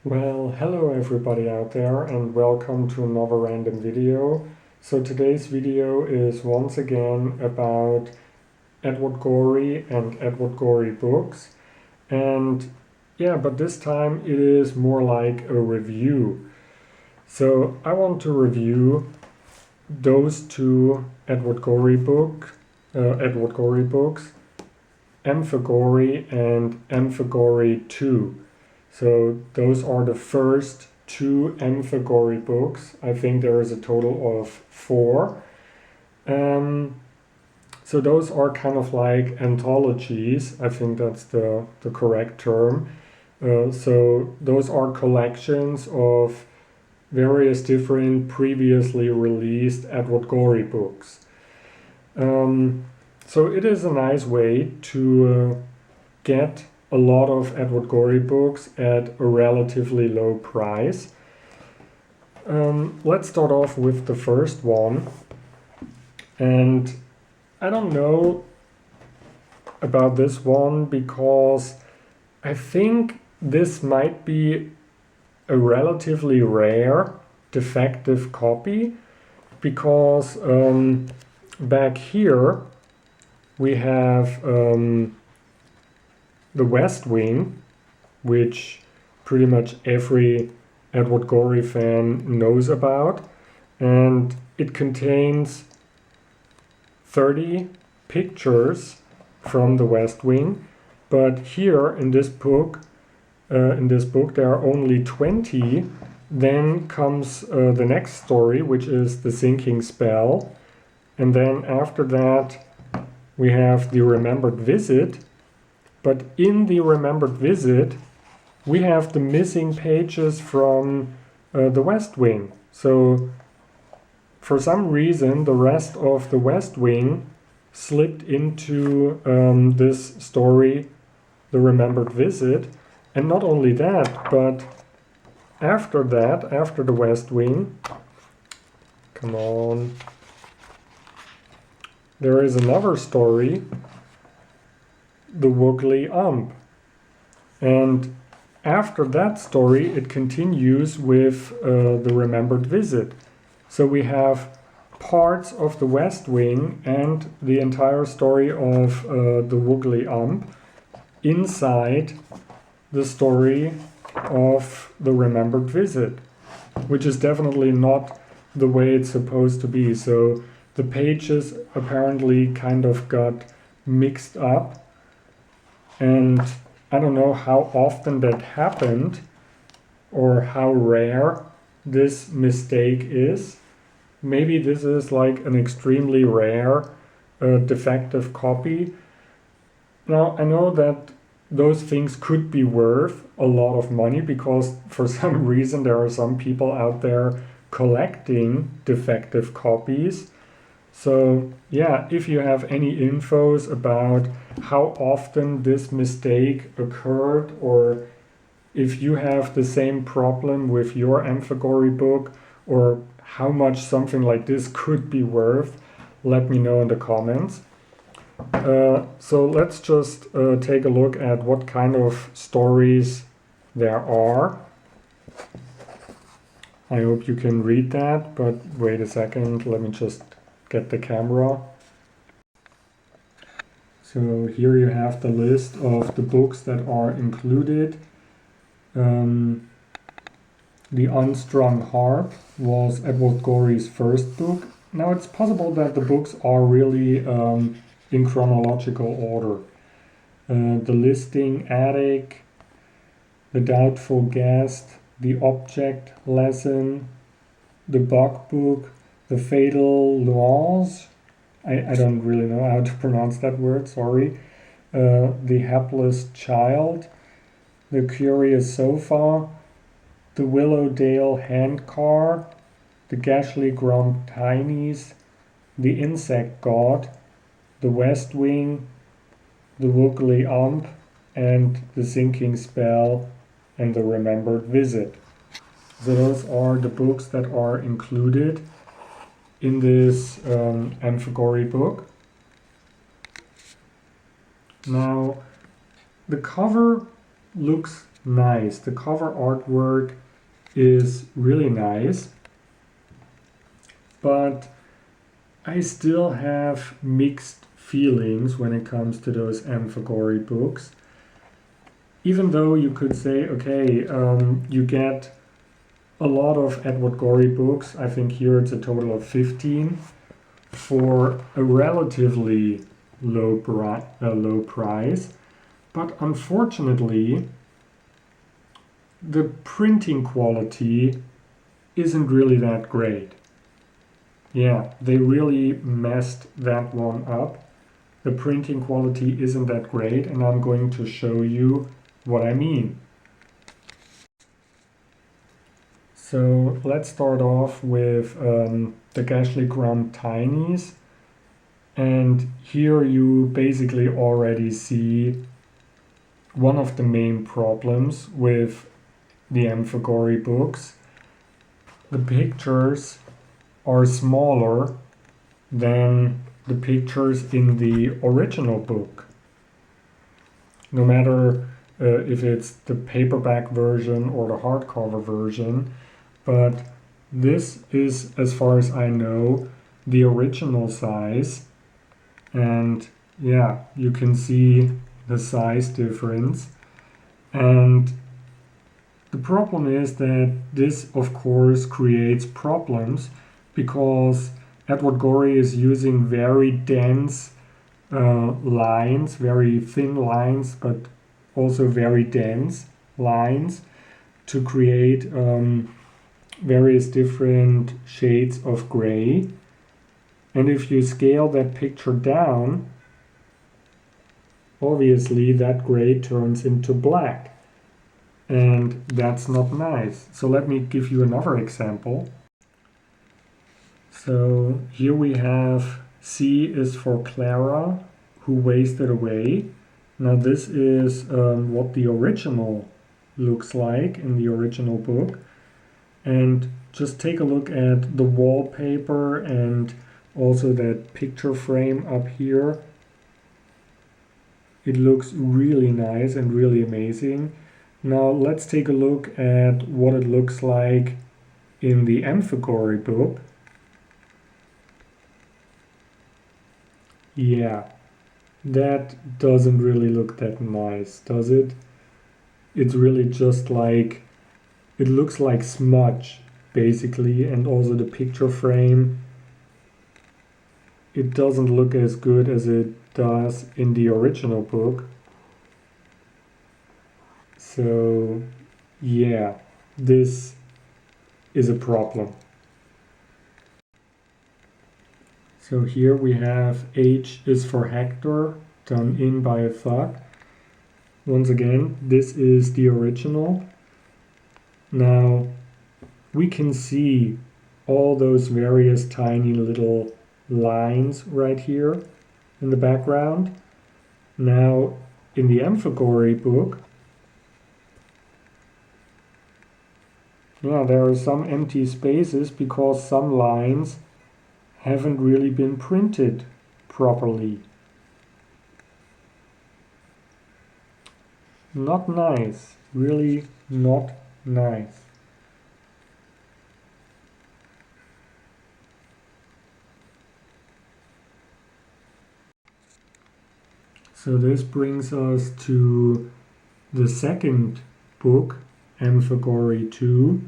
Well, hello everybody out there and welcome to another random video. So today's video is once again about Edward Gorey and Edward Gorey books. And yeah, but this time it is more like a review. So I want to review those two Edward Gorey books, Amphigorey and Amphigorey 2. So those are the first two Amphigorey books. I think there is a total of 4. So those are kind of like anthologies. I think that's the correct term. So those are collections of various different previously released Edward Gorey books. So it is a nice way to get a lot of Edward Gorey books at a relatively low price. Let's start off with the first one. And I don't know about this one because I think this might be a relatively rare defective copy because back here we have the West Wing, which pretty much every Edward Gorey fan knows about, and it contains 30 pictures from the West Wing, but here in this book there are only 20. Then comes the next story, which is The Sinking Spell, and then after that we have The Remembered Visit. But in The Remembered Visit, we have the missing pages from the West Wing. So for some reason, the rest of the West Wing slipped into this story, The Remembered Visit. And not only that, but after that, after the West Wing, come on, there is another story, The Woogly Ump. And after that story it continues with The Remembered Visit. So we have parts of the West Wing and the entire story of The Woogly Ump inside the story of The Remembered Visit, which is definitely not the way it's supposed to be. So the pages apparently kind of got mixed up. And I don't know how often that happened or how rare this mistake is. Maybe this is like an extremely rare defective copy. Now, I know that those things could be worth a lot of money because for some reason there are some people out there collecting defective copies. So yeah, if you have any infos about how often this mistake occurred, or if you have the same problem with your Amphigorey book, or how much something like this could be worth, let me know in the comments. So let's just take a look at what kind of stories there are. I hope you can read that, but wait a second, let me just get the camera. So here you have the list of the books that are included. The Unstrung Harp was Edward Gorey's first book. Now it's possible that the books are really in chronological order. The Listing Attic, The Doubtful Guest, The Object Lesson, The Bug Book, The Fatal Laws, I don't really know how to pronounce that word, sorry. The Hapless Child, The Curious Sofa, The Willowdale Handcar, The Gashly Grump Tinies, The Insect God, The West Wing, The Woogly Ump, and The Sinking Spell and The Remembered Visit. So those are the books that are included in this Amphigorey book. Now, the cover looks nice. The cover artwork is really nice, but I still have mixed feelings when it comes to those Amphigorey books. Even though you could say, okay, you get a lot of Edward Gorey books, I think here it's a total of 15, for a relatively low price. But unfortunately, the printing quality isn't really that great. Yeah, they really messed that one up. The printing quality isn't that great, and I'm going to show you what I mean. So let's start off with the Gashley Grum Tinies. And here you basically already see one of the main problems with the Amphigorey books. The pictures are smaller than the pictures in the original book. No matter if it's the paperback version or the hardcover version, but this is, as far as I know, the original size. And yeah, you can see the size difference. And the problem is that this, of course, creates problems because Edward Gorey is using very dense lines, very thin lines, but also very dense lines to create various different shades of gray. And if you scale that picture down, obviously that gray turns into black. And that's not nice. So let me give you another example. So here we have C is for Clara, who wasted away. Now this is what the original looks like in the original book. And just take a look at the wallpaper and also that picture frame up here. It looks really nice and really amazing. Now let's take a look at what it looks like in the Amphigorey book. Yeah, that doesn't really look that nice, does it? It's really just like, it looks like smudge, basically, and also the picture frame. It doesn't look as good as it does in the original book. So, yeah, this is a problem. So here we have H is for Hector, done in by a thug. Once again, this is the original. Now, we can see all those various tiny little lines right here in the background. Now, in the Amphigorey book, yeah, there are some empty spaces because some lines haven't really been printed properly. Not nice, really not nice. So this brings us to the second book, Amphigorey 2.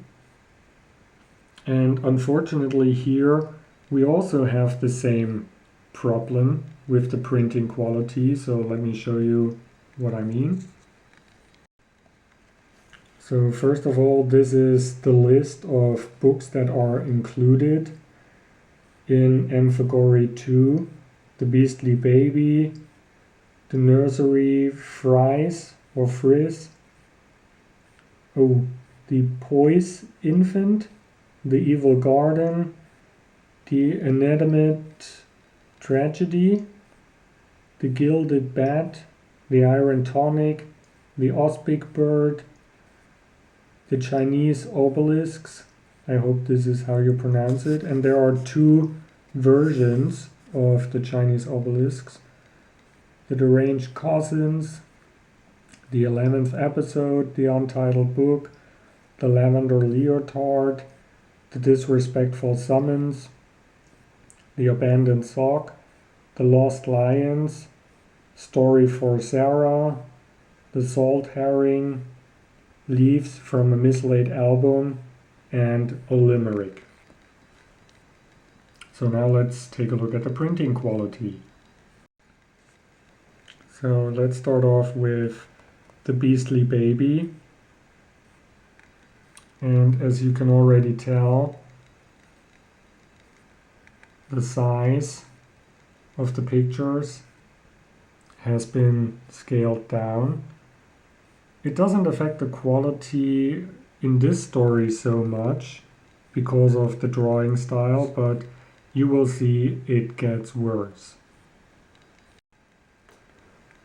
And unfortunately here we also have the same problem with the printing quality. So let me show you what I mean. So first of all, this is the list of books that are included in Amphigorey 2. The Beastly Baby, The Nursery Fries or Frizz, The Poise Infant, The Evil Garden, The Inanimate Tragedy, The Gilded Bat, The Iron Tonic, The Ospic Bird, The Chinese Obelisks, I hope this is how you pronounce it, and there are two versions of the Chinese obelisks. The Deranged Cousins, The 11th episode, The Untitled Book, The Lavender Leotard, The Disrespectful Summons, The Abandoned Sock, The Lost Lions, Story for Sarah, The Salt Herring, Leaves from a Mislaid Album, and a Limerick. So now let's take a look at the printing quality. So let's start off with The Beastly Baby. And as you can already tell, the size of the pictures has been scaled down. It doesn't affect the quality in this story so much because of the drawing style, but you will see it gets worse.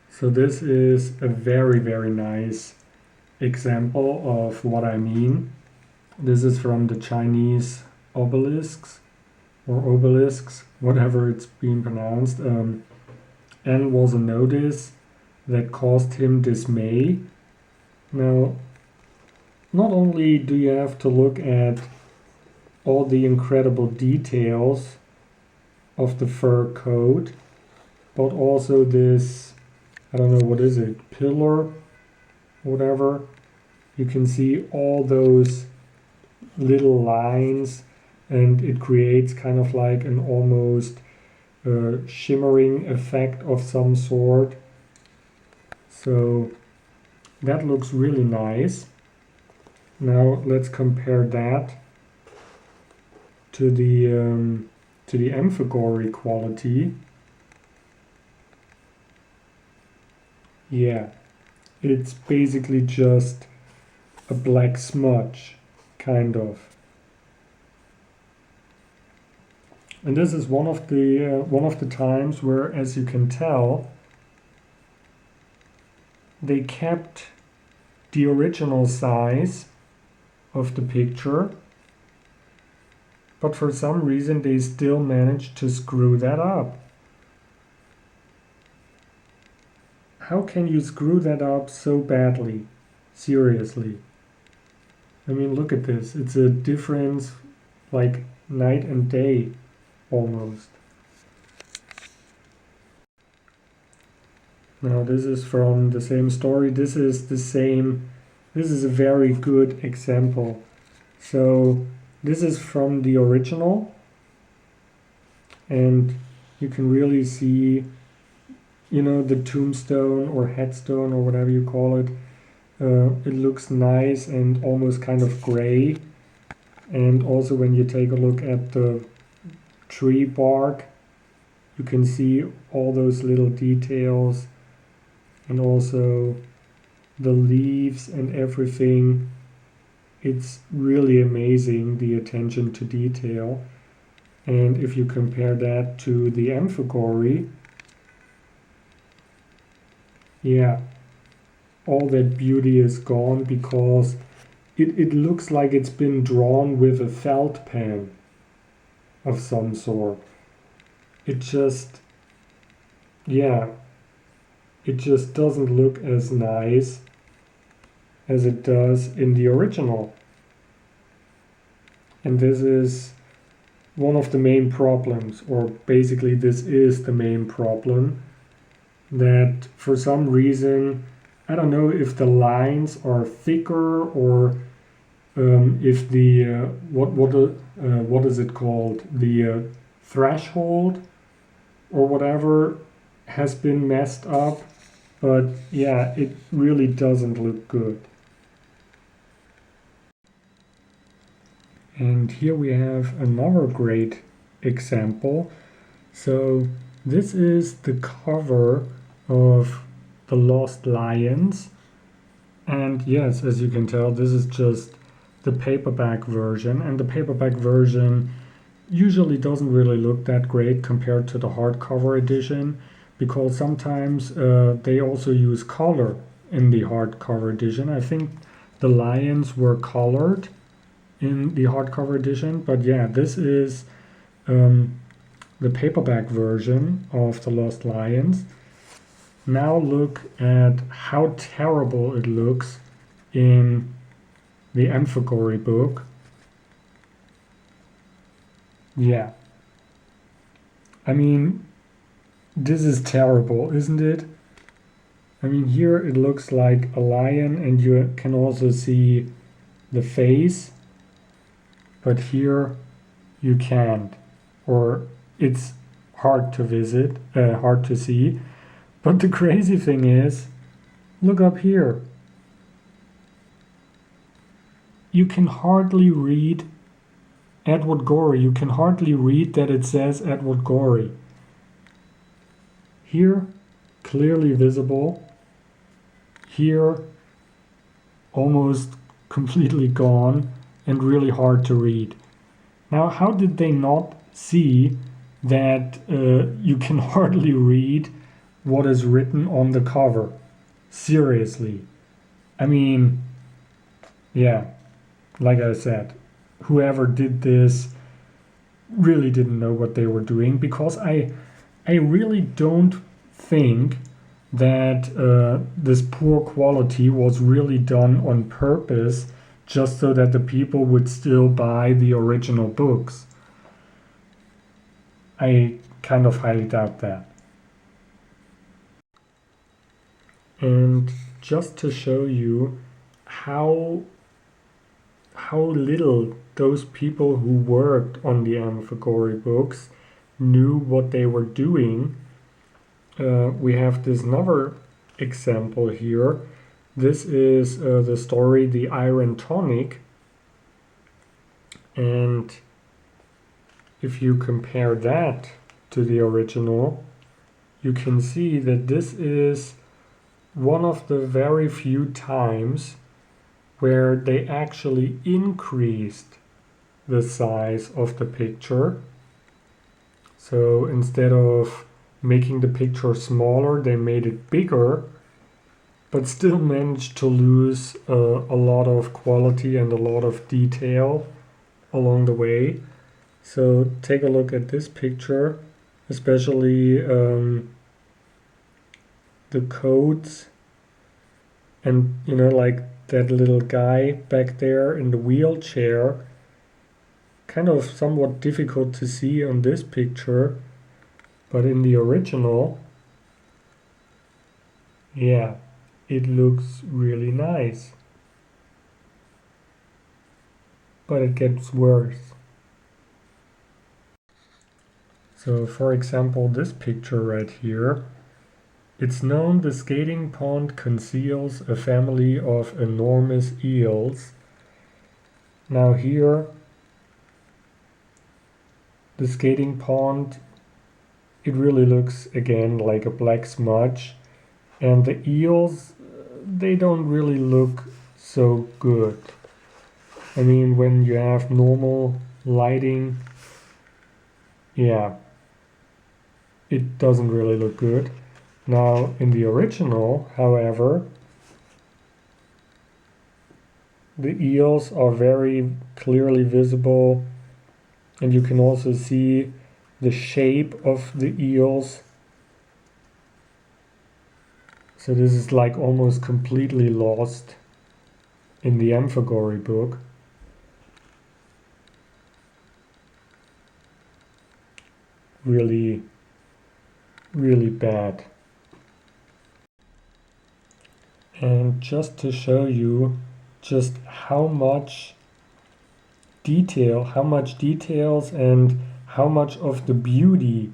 So this is a very, very nice example of what I mean. This is from the Chinese obelisks, whatever it's being pronounced. N was a notice that caused him dismay. Now, not only do you have to look at all the incredible details of the fur coat, but also this, I don't know, what is it, pillar, whatever. You can see all those little lines, and it creates kind of like an almost shimmering effect of some sort. So that looks really nice. Now let's compare that to the Amphigorey quality. Yeah, it's basically just a black smudge, kind of. And this is one of the times where, as you can tell, they kept the original size of the picture, but for some reason they still managed to screw that up. How can you screw that up so badly? Seriously. I mean, look at this. It's a difference like night and day, almost. Now this is from the same story. This is a very good example. So this is from the original, and you can really see, you know, the tombstone or headstone or whatever you call it. It looks nice and almost kind of gray. And also when you take a look at the tree bark, you can see all those little details, and also the leaves and everything. It's really amazing, the attention to detail. And if you compare that to the Amphigorey, yeah, all that beauty is gone because it looks like it's been drawn with a felt pen of some sort. It just, yeah, it just doesn't look as nice as it does in the original. And this is one of the main problems, or basically this is the main problem, that for some reason, I don't know if the lines are thicker or if the what is it called, the threshold or whatever has been messed up, but yeah, it really doesn't look good. And here we have another great example. So this is the cover of The Lost Lions, and yes, as you can tell, this is just the paperback version, and the paperback version usually doesn't really look that great compared to the hardcover edition, because sometimes they also use color in the hardcover edition. I think the lions were colored in the hardcover edition, but yeah, this is the paperback version of The Lost Lions. Now look at how terrible it looks in the Amphigorey book. Yeah. I mean, this is terrible, isn't it? I mean, here it looks like a lion and you can also see the face, but here you can't, or it's hard to see. But the crazy thing is, look up here. You can hardly read Edward Gorey. You can hardly read that it says Edward Gorey. Here, clearly visible. Here, almost completely gone and really hard to read. Now, how did they not see that you can hardly read what is written on the cover? Seriously. I mean, yeah, like I said, whoever did this really didn't know what they were doing, because I really don't think that this poor quality was really done on purpose just so that the people would still buy the original books. I kind of highly doubt that. And just to show you how little those people who worked on the Amphigorey books knew what they were doing, we have this another example here. This is the story The Iron Tonic, and if you compare that to the original, you can see that this is one of the very few times where they actually increased the size of the picture. So instead of making the picture smaller, they made it bigger, but still managed to lose a lot of quality and a lot of detail along the way. So take a look at this picture, especially the coats, and like that little guy back there in the wheelchair, kind of somewhat difficult to see on this picture, but in the original, yeah, it looks really nice. But it gets worse. So for example, this picture right here, it's known the skating pond conceals a family of enormous eels. Now here, the skating pond, it really looks again like a black smudge, and the eels, they don't really look so good. I mean, when you have normal lighting, yeah, it doesn't really look good. Now, in the original, however, the eels are very clearly visible, and you can also see the shape of the eels. So this is like almost completely lost in the Amphigorey book. Really, really bad. And just to show you just how much details and how much of the beauty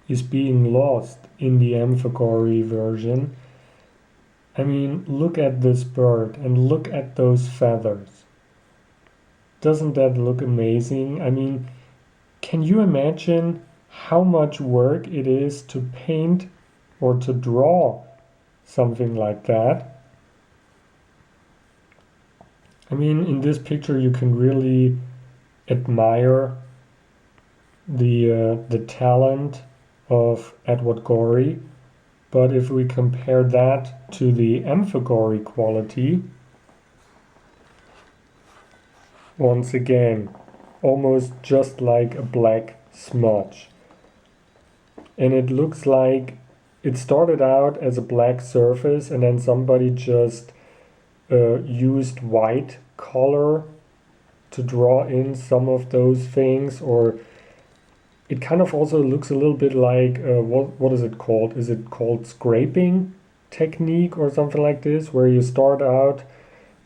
is being lost in the Amphigorey version. I mean, look at this bird and look at those feathers. Doesn't that look amazing? I mean, can you imagine how much work it is to paint or to draw something like that? I mean, in this picture you can really admire the talent of Edward Gorey, but if we compare that to the Amphigorey quality, once again, almost just like a black smudge. And it looks like it started out as a black surface, and then somebody just used white color to draw in some of those things, or it kind of also looks a little bit like what is it called? Is it called scraping technique or something like this, where you start out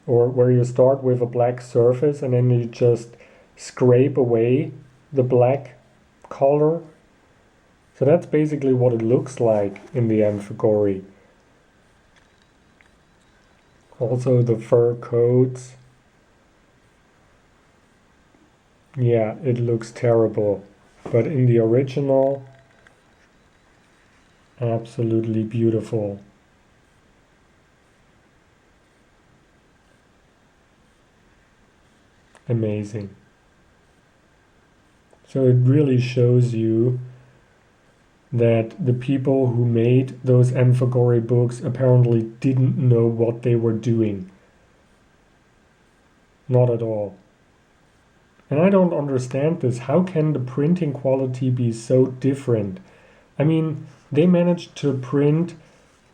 or where you start with a black surface and then you just scrape away the black color. So that's basically what it looks like in the Amphigorey. Also the fur coats. Yeah, it looks terrible. But in the original, absolutely beautiful. Amazing. So it really shows you that the people who made those Amphigorey books apparently didn't know what they were doing. Not at all. And I don't understand this. How can the printing quality be so different? I mean, they managed to print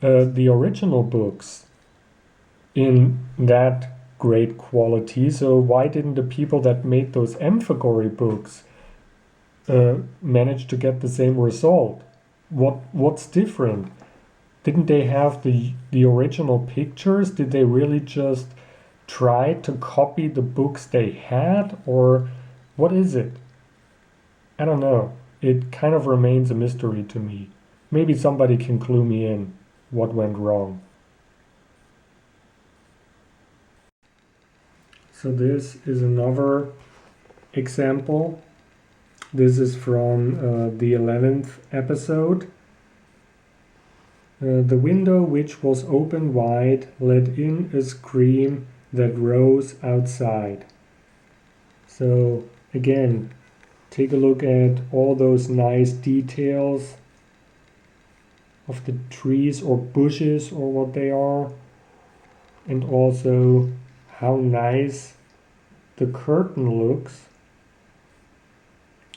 the original books in that great quality, so why didn't the people that made those Amphigorey books manage to get the same result? What's different? Didn't they have the original pictures? Did they really just try to copy the books they had, or what is it? I don't know. It kind of remains a mystery to me. Maybe somebody can clue me in what went wrong. So this is another example. This is from the 11th episode. The window which was open wide let in a scream that rose outside. So again, take a look at all those nice details of the trees or bushes or what they are, and also how nice the curtain looks.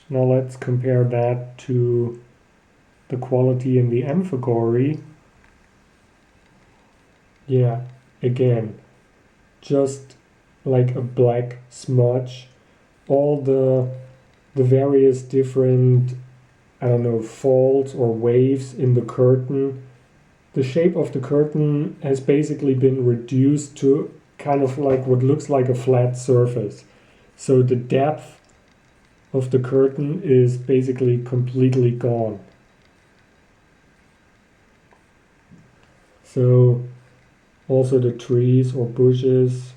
Now let's compare that to the quality in the Amphigorey. Yeah, again, just like a black smudge. All the various different, I don't know, folds or waves in the curtain. The shape of the curtain has basically been reduced to kind of like what looks like a flat surface. So the depth of the curtain is basically completely gone. So also the trees or bushes,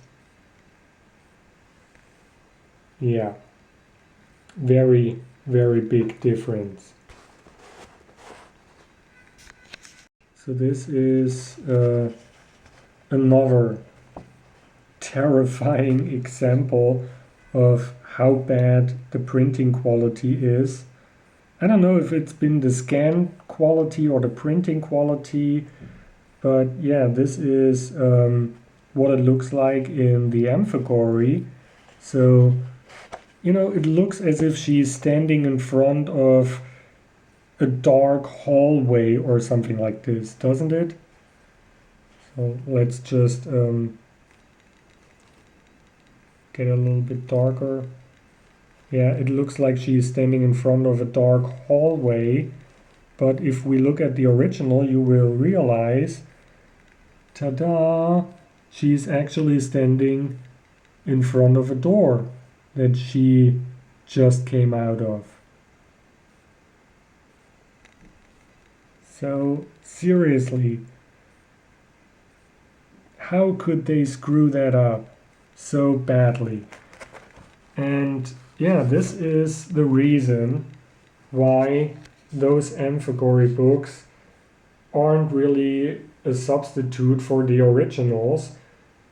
yeah, very, very big difference. So this is another terrifying example of how bad the printing quality is. I don't know if it's been the scan quality or the printing quality, but yeah, this is what it looks like in the Amphigorey. So, you know, it looks as if she's standing in front of a dark hallway or something like this, doesn't it? So let's just get a little bit darker. Yeah, it looks like she is standing in front of a dark hallway, but if we look at the original, you will realize, ta-da, she's actually standing in front of a door that she just came out of. So seriously, how could they screw that up so badly? And yeah, this is the reason why those Amphigorey books aren't really a substitute for the originals.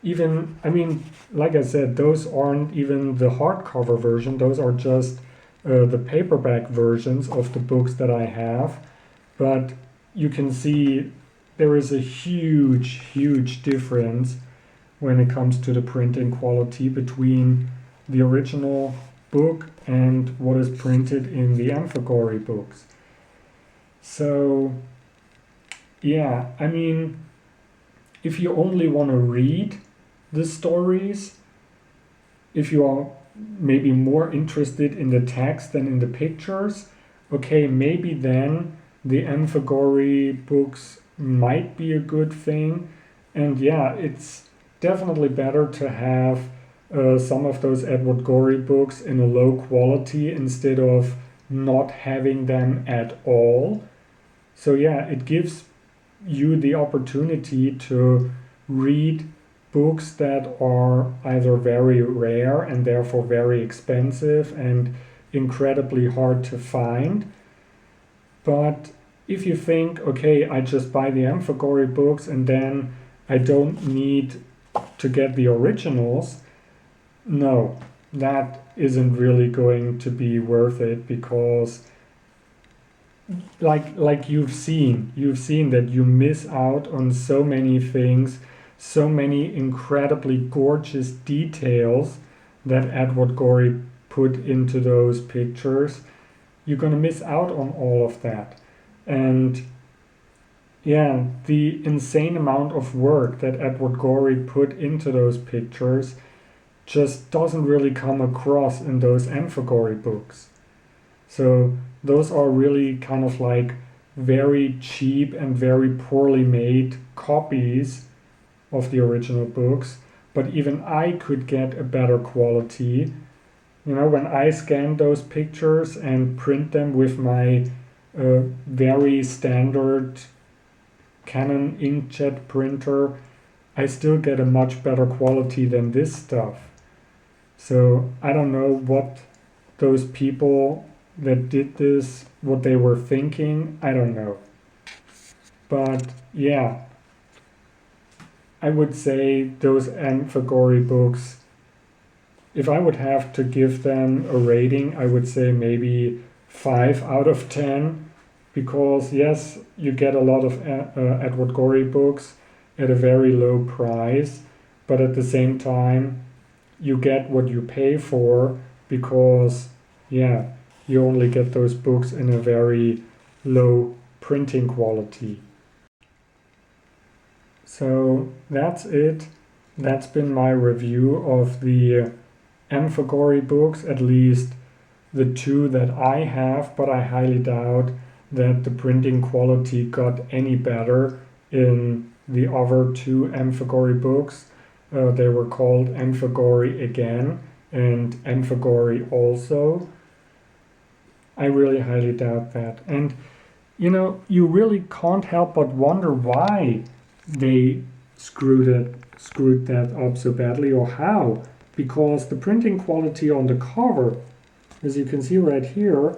Even, I mean, like I said, those aren't even the hardcover version. Those are just the paperback versions of the books that I have. But you can see there is a huge, huge difference when it comes to the printing quality between the original book and what is printed in the Amphigorey books. So yeah, I mean, if you only want to read the stories, if you are maybe more interested in the text than in the pictures, okay, maybe then the Amphigorey books might be a good thing. And yeah, it's definitely better to have some of those Edward Gorey books in a low quality instead of not having them at all. So yeah, it gives you the opportunity to read books that are either very rare and therefore very expensive and incredibly hard to find. But if you think, okay, I just buy the Amphigorey books and then I don't need to get the originals, no, that isn't really going to be worth it because like you've seen that you miss out on so many things, so many incredibly gorgeous details that Edward Gorey put into those pictures. You're going to miss out on all of that. And yeah, the insane amount of work that Edward Gorey put into those pictures just doesn't really come across in those Amphigorey books. So those are really kind of like very cheap and very poorly made copies of the original books. But even I could get a better quality. You know, when I scan those pictures and print them with my very standard Canon inkjet printer, I still get a much better quality than this stuff. So I don't know what those people that did this, what they were thinking, I don't know. But yeah, I would say those Amphigorey books, if I would have to give them a rating, I would say maybe 5 out of 10, because yes, you get a lot of Edward Gorey books at a very low price, but at the same time, you get what you pay for because, yeah, you only get those books in a very low printing quality. So that's it. That's been my review of the Amphigorey books, at least the two that I have, but I highly doubt that the printing quality got any better in the other two Amphigorey books. They were called Amphigorey again and Amphigorey also. I really highly doubt that. And you know, you really can't help but wonder why they screwed that up so badly, or how. Because the printing quality on the cover, as you can see right here,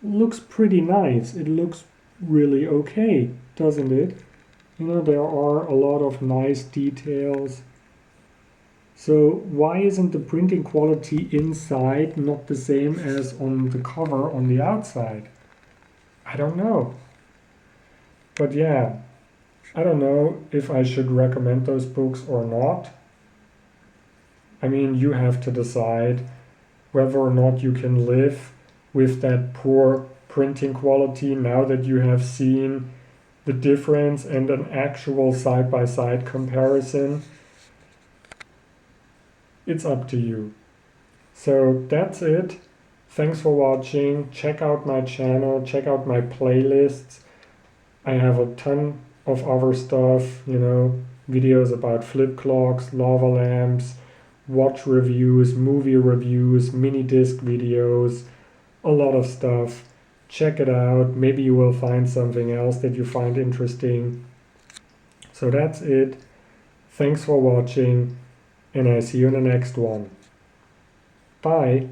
looks pretty nice. It looks really okay, doesn't it? You know, there are a lot of nice details. So why isn't the printing quality inside not the same as on the cover on the outside? I don't know. But yeah, I don't know if I should recommend those books or not. I mean, you have to decide whether or not you can live with that poor printing quality now that you have seen the difference and an actual side-by-side comparison. It's up to you. So that's it. Thanks for watching. Check out my channel, check out my playlists. I have a ton of other stuff, you know, videos about flip clocks, lava lamps, watch reviews, movie reviews, mini disc videos, a lot of stuff. Check it out. Maybe you will find something else that you find interesting. So that's it. Thanks for watching, and I see you in the next one. Bye.